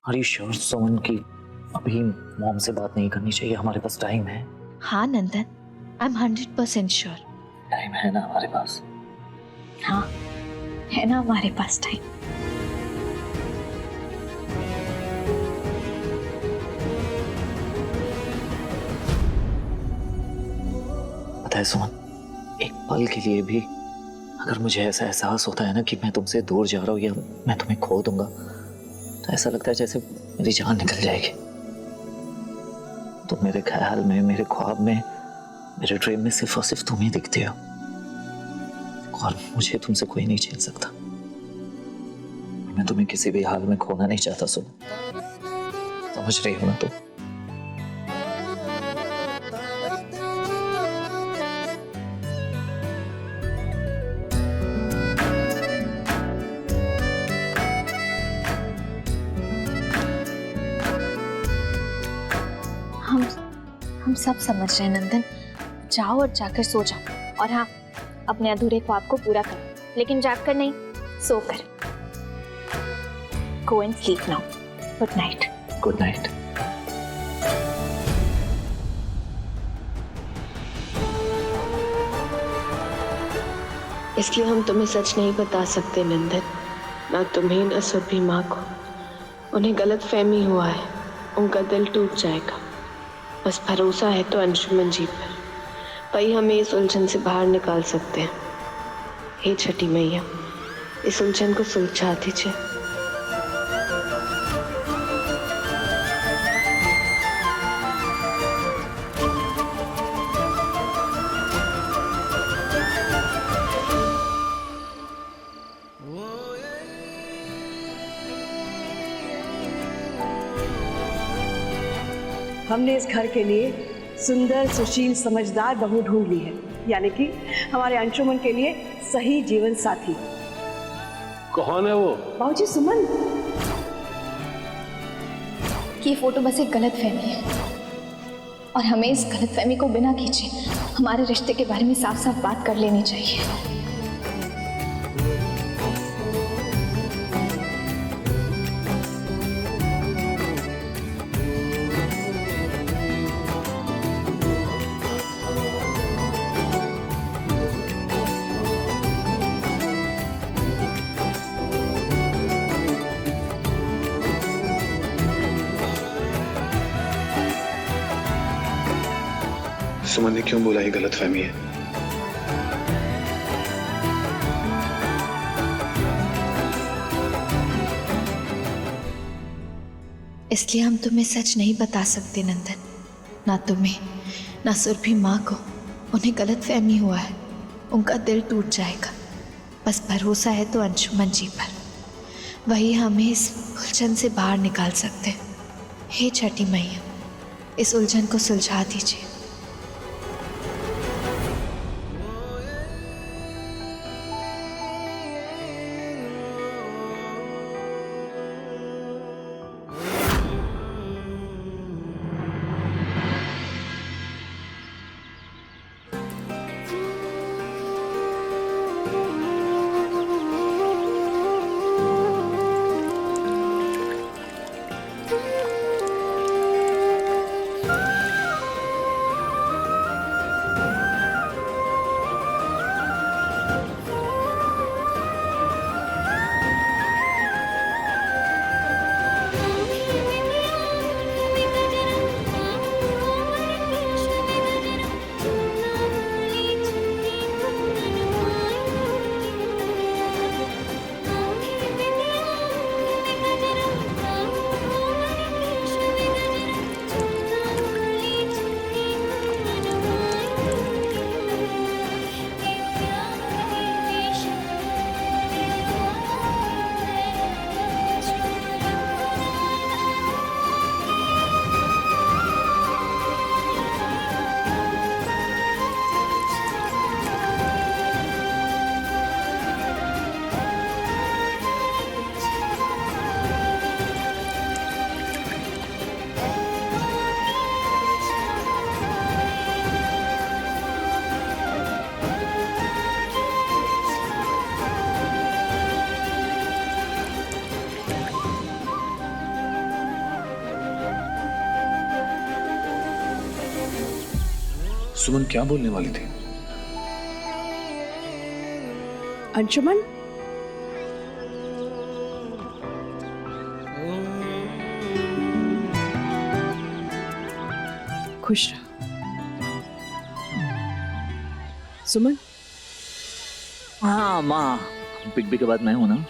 Are you sure सुमन की अभी mom से बात नहीं करनी चाहिए? हमारे पास टाइम है। हाँ नंदन, आई एम 100% श्योर। टाइम है ना हमारे पास? हाँ है ना हमारे पास टाइम। पता है सुमन, एक पल के लिए भी अगर मुझे ऐसा एहसास होता है ना कि मैं तुमसे दूर जा रहा हूँ या मैं तुम्हें खो दूंगा, तो ऐसा लगता है जैसे मेरी जान निकल जाएगी। तुम मेरे ख्याल में, मेरे ख्वाब में, मेरे ड्रीम में सिर्फ और सिर्फ तुम ही दिखते हो और मुझे तुमसे कोई नहीं छीन सकता। मैं तुम्हें किसी भी हाल में खोना नहीं चाहता सुमन, समझ रही हो ना तुम? हम सब समझ रहे हैं नंदन, जाओ और जाकर सो जाओ। और हाँ, अपने अधूरे ख्वाब को पूरा करो, लेकिन जागकर नहीं, सोकर। Go and sleep now. Good night. Good night. इसलिए हम तुम्हें सच नहीं बता सकते नंदन, ना तुम्हें ना सुरभि माँ को। उन्हें गलत फहमी हुआ है, उनका दिल टूट जाएगा। बस भरोसा है तो अंशुमन जी पर, वही हमें इस उलझन से बाहर निकाल सकते हैं। हे छठी मैया, इस उलझन को सुलझा दीजिए। हमने इस घर के लिए सुंदर, सुशील, समझदार बहू ढूंढ ली है, यानी कि हमारे अंशुमन के लिए सही जीवन साथी। कौन है वो? बाबूजी, सुमन। ये फोटो बस एक गलत फहमी है और हमें इस गलत फहमी को बिना खींचे हमारे रिश्ते के बारे में साफ साफ बात कर लेनी चाहिए। सुमन ने क्यों बोला ये गलत फहमी है? इसलिए हम तुम्हें सच नहीं बता सकते नंदन, ना तुम्हें ना सुरभि माँ को। उन्हें गलत फहमी हुआ है, उनका दिल टूट जाएगा। बस भरोसा है तो अंशुमन जी पर, वही हमें इस उलझन से बाहर निकाल सकते हैं। हे छठी मैया, इस उलझन को सुलझा दीजिए। सुमन क्या बोलने वाली थी? अंशुमन, खुश रहो। सुमन, हाँ माँ, बिग बी के बाद मैं हूं ना।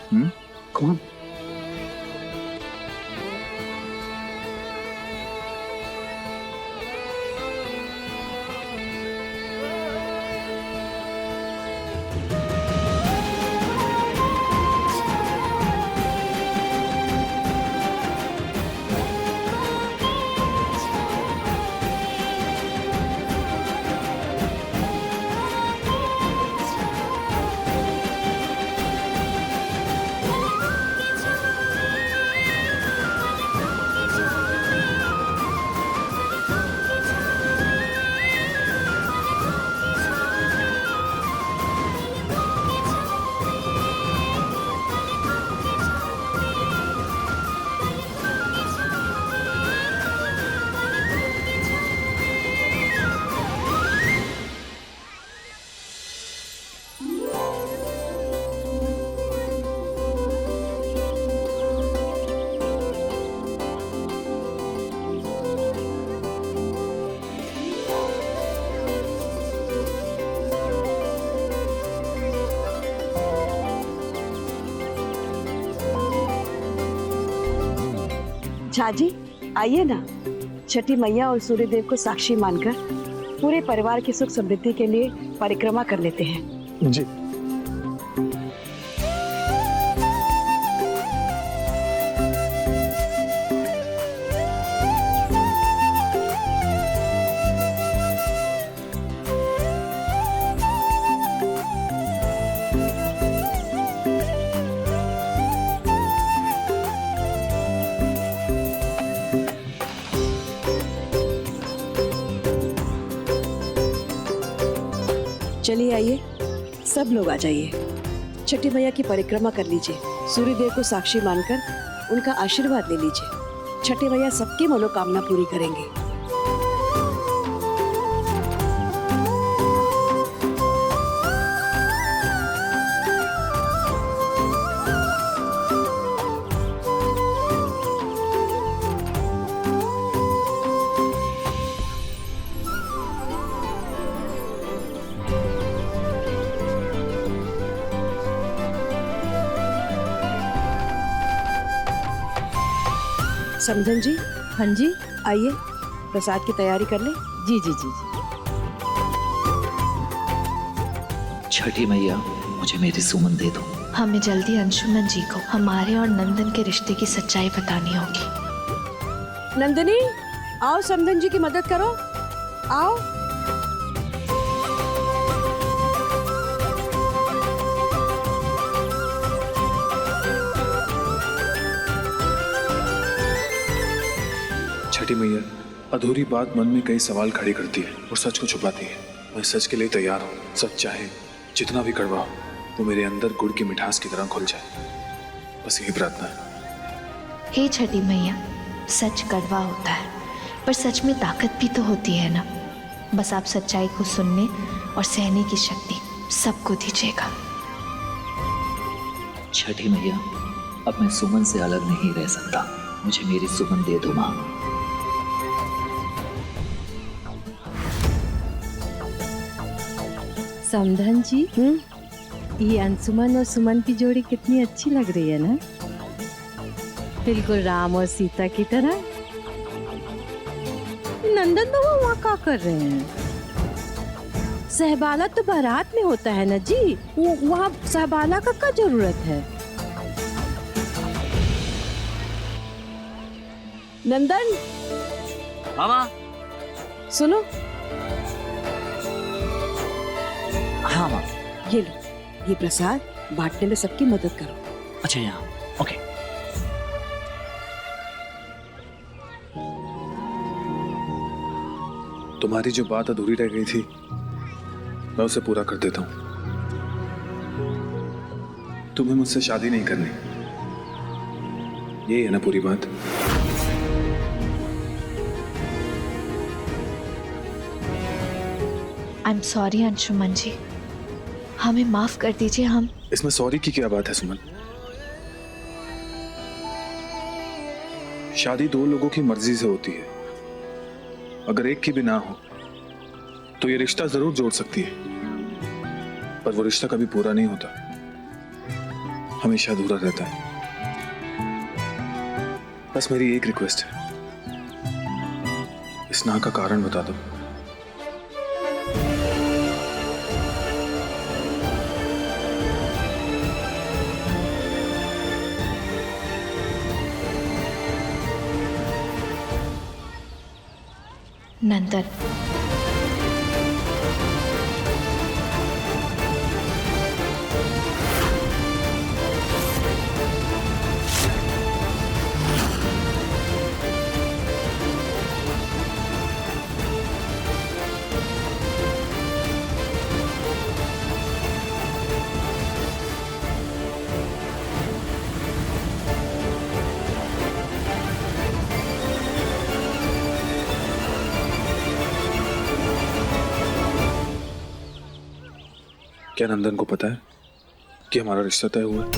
कौन? झाजी आइए ना, छठी मैया और सूर्यदेव को साक्षी मानकर पूरे परिवार की सुख समृद्धि के लिए परिक्रमा कर लेते हैं। जी। चलिए आइए, सब लोग आ जाइए, छठी मैया की परिक्रमा कर लीजिए, सूर्यदेव को साक्षी मानकर उनका आशीर्वाद ले लीजिए। छठी मैया सबकी मनोकामना पूरी करेंगे। समधन जी, हाँ जी, आइए प्रसाद की तैयारी कर ले। जी जी जी जी। छठी मैया, मुझे मेरी सुमन दे दो। हमें जल्दी अंशुमन जी को हमारे और नंदन के रिश्ते की सच्चाई बतानी होगी। नंदिनी, आओ समधन जी की मदद करो, आओ। छठी मैया अधूरी बात मन में कई सवाल खड़े करती है और सच को छुपाती है। मैं सच के लिए तैयार हूँ। सच चाहे जितना भी कड़वा हो, वो मेरे अंदर गुड़ की मिठास की तरह घुल जाए, बस यही प्रार्थना है। हे छठी मैया, सच कड़वा होता है पर सच में ताकत भी तो होती है ना। बस आप सच्चाई को सुनने और सहने की शक्ति सबको दीजिएगा। छठी मैया, अब मैं सुमन से अलग नहीं रह सकता। मुझे मेरी सुमन दे दो माँ। समधन जी, ये अंशुमन और सुमन की जोड़ी कितनी अच्छी लग रही है ना, बिल्कुल राम और सीता की तरह। नंदन तो वहाँ क्या कर रहे हैं? सहबाला तो बारात में होता है ना जी, वो वहाँ सहबाला का क्या जरूरत है? नंदन, मामा। सुनो। हाँ माँ। ये लो, ये प्रसाद बांटने में सबकी मदद करो। अच्छा, यहाँ ओके। तुम्हारी जो बात अधूरी रह गई थी, मैं उसे पूरा कर देता हूँ। तुम्हें मुझसे शादी नहीं करनी, ये है ना पूरी बात? आई एम सॉरी अंशुमन जी, हमें माफ कर दीजिए। हम इसमें सॉरी की क्या बात है सुमन? शादी दो लोगों की मर्जी से होती है। अगर एक की भी ना हो तो ये रिश्ता जरूर जोड़ सकती है, पर वो रिश्ता कभी पूरा नहीं होता, हमेशा अधूरा रहता है। बस मेरी एक रिक्वेस्ट है, इस ना का कारण बता दो। नंदन, क्या नंदन को पता है कि हमारा रिश्ता तय हुआ है?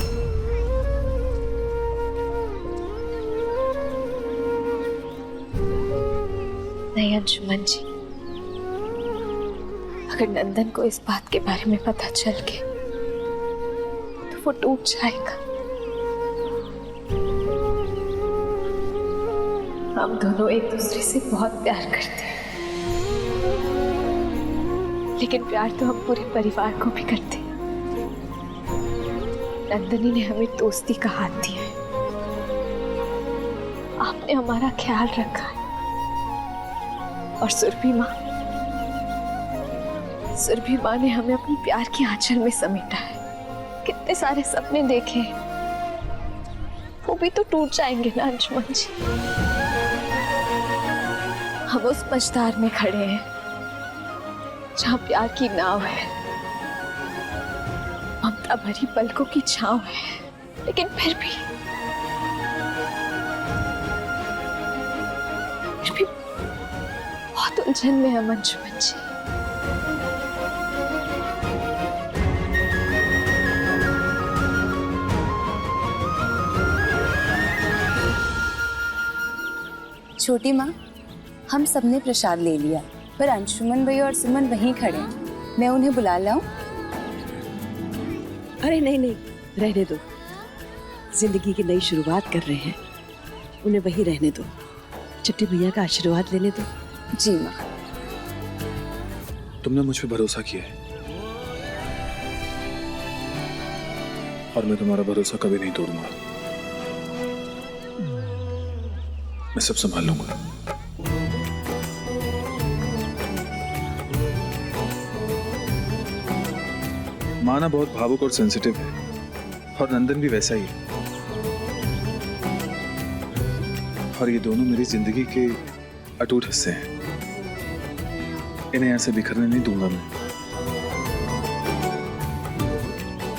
नहीं अंशुमन जी, अगर नंदन को इस बात के बारे में पता चल गया तो वो टूट जाएगा। हम दोनों एक दूसरे से बहुत प्यार करते हैं, लेकिन प्यार तो हम पूरे परिवार को भी करते हैं। नंदनी ने हमें दोस्ती का हाथ दिया है, आपने हमारा ख्याल रखा है। और सुरभि माँ ने हमें अपनी प्यार की आंचल में समेटा है। कितने सारे सपने देखे हैं, वो भी तो टूट जाएंगे ना अंशुमन जी। हम उस मझधार में खड़े हैं जहाँ प्यार की नाव है, ममता भरी पलकों की छांव है, लेकिन फिर भी बहुत उलझन में है अंशुमन जी। छोटी माँ, हम सबने प्रसाद ले लिया, पर अंशुमन भैया और सुमन वहीं खड़े हैं। मैं उन्हें बुला लाऊं? अरे नहीं नहीं, रहने दो। जिंदगी की नई शुरुआत कर रहे हैं, उन्हें वहीं रहने दो। छठी भैया का आशीर्वाद लेने दो। जी माँ। तुमने मुझ पे भरोसा किया है और मैं तुम्हारा भरोसा कभी नहीं तोड़ूंगा। मैं सब संभाल लूंगा। माना बहुत भावुक और सेंसिटिव है, और नंदन भी वैसा ही है। और ये दोनों मेरी जिंदगी के अटूट हिस्से हैं। इन्हें ऐसे बिखरने नहीं दूंगा मैं।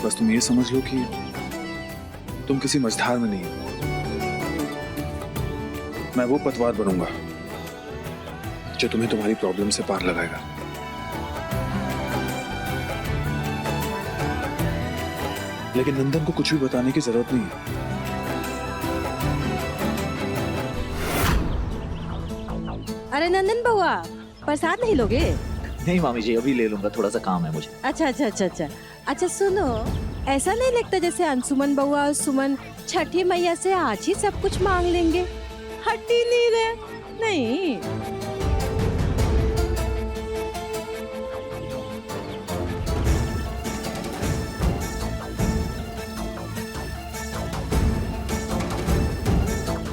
बस तुम ये समझ लो कि तुम किसी मझधार में नहीं हो। मैं वो पतवार बनूंगा जो तुम्हें तुम्हारी प्रॉब्लम से पार लगाएगा। लेकिन नंदन को कुछ भी बताने की जरूरत नहीं है। अरे नंदन बउआ, प्रसाद नहीं लोगे? नहीं मामी जी, अभी ले लूंगा, थोड़ा सा काम है मुझे। अच्छा अच्छा अच्छा अच्छा अच्छा, सुनो, ऐसा नहीं लगता जैसे अंशुमन बउआ और सुमन छठी मैया से आज ही सब कुछ मांग लेंगे? हड्डी नहीं रहे नहीं।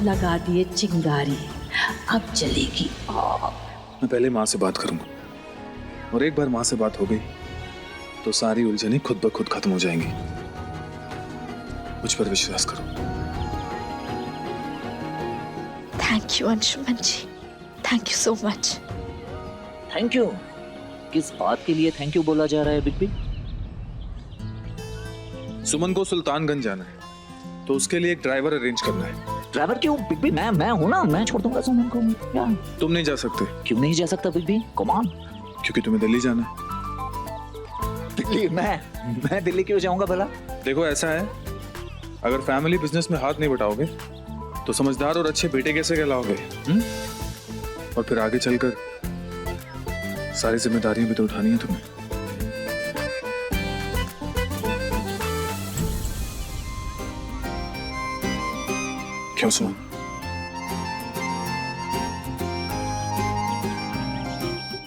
लगा दिए चिंगारी, अब जलेगी आग। मैं पहले माँ से बात करूंगा, और एक बार माँ से बात हो गई तो सारी उलझनें खुद ब खुद खत्म हो जाएंगी। मुझ पर विश्वास करो। Thank you Anshuman ji, thank you so much. Thank you? किस बात के लिए थैंक यू बोला जा रहा है बिग बी? सुमन को सुल्तानगंज जाना है, तो उसके लिए एक ड्राइवर अरेंज करना है। ड्राइवर क्यों बिग बी? मैं हूं ना, मैं छोड़ दूंगा सुमन को। क्या? तुम नहीं जा सकते। क्यों नहीं जा सकता बिग बी? Come on. क्योंकि तुम्हें दिल्ली जाना है। ऑब्वियसली मैं दिल्ली क्यों जाऊंगा भला? देखो ऐसा है, अगर फैमिली बिजनेस में हाथ नहीं बटाओगे तो समझदार और अच्छे बेटे कैसे कहलाओगे? और फिर आगे चलकर सारी जिम्मेदारियां भी तो उठानी है तुम्हें। क्यों सुमन?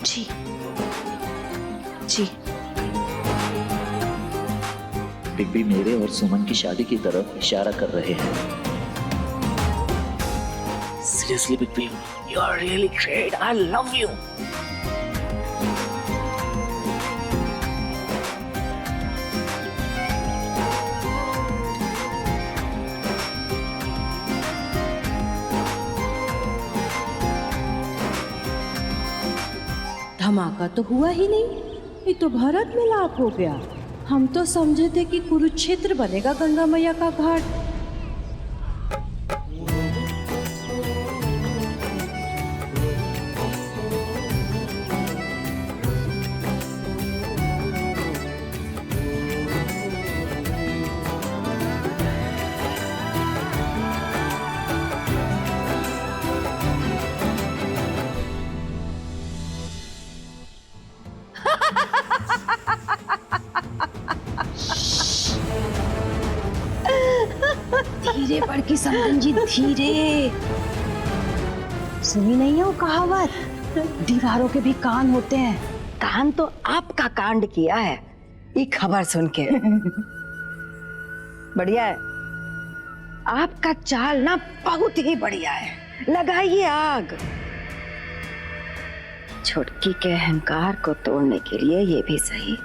जी जी। बिग बी मेरे और सुमन की शादी की तरफ इशारा कर रहे हैं। Seriously big B, you are really great, I love you. धमाका तो हुआ ही नहीं, ये तो भारत मिलाप हो गया। हम तो समझे थे कि कुरुक्षेत्र बनेगा गंगा मैया का घाट। धीरे पढ़ की समधन जी, धीरे। सुनी नहीं है वो कहावत, दीवारों के भी कान होते हैं। कान तो आपका कांड किया है ये खबर सुन के। बढ़िया है, आपका चाल ना बहुत ही बढ़िया है। लगाइए आग। छुटकी के अहंकार को तोड़ने के लिए ये भी सही,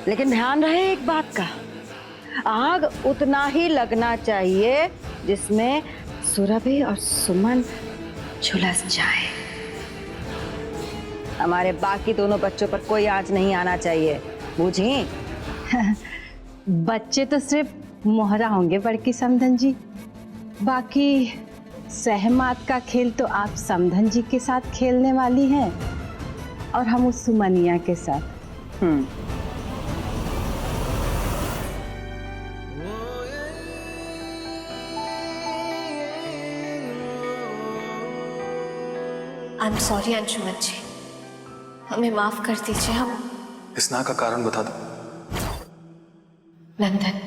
लेकिन ध्यान रहे एक बात का, आग उतना ही लगना चाहिए जिसमें सुरभि और सुमन झुलस जाए। हमारे बाकी दोनों बच्चों पर कोई आंच नहीं आना चाहिए, बूझी? बच्चे तो सिर्फ मोहरा होंगे बड़की समधन जी, बाकी सहमात का खेल तो आप समधन जी के साथ खेलने वाली हैं और हम उस सुमनिया के साथ। आई एम सॉरी अंशुमन जी, हमें माफ कर दीजिए। हम इस ना का कारण बता दो। नंदन,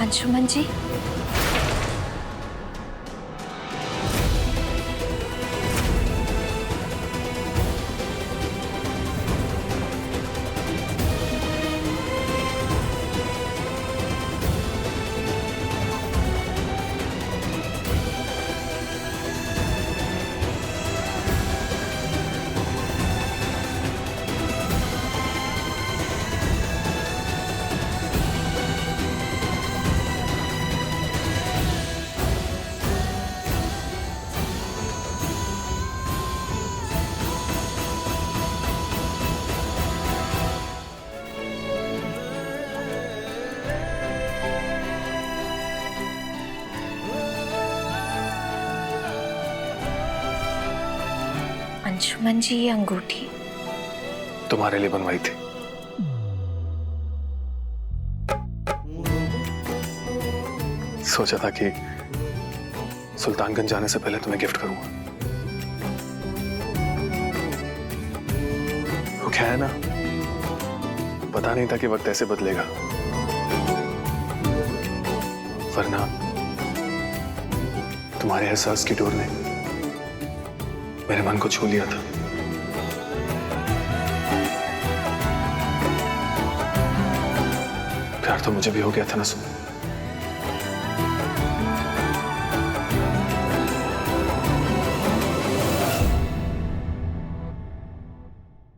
अंशुमन जी, अंशुमन जी, ये अंगूठी तुम्हारे लिए बनवाई थी। सोचा था कि सुल्तानगंज जाने से पहले तुम्हें गिफ्ट करूंगा। वो क्या है ना, पता नहीं था कि वक्त ऐसे बदलेगा, वरना तुम्हारे एहसास की डोर ने मेरे मन को छू लिया था। प्यार तो मुझे भी हो गया था ना सुन।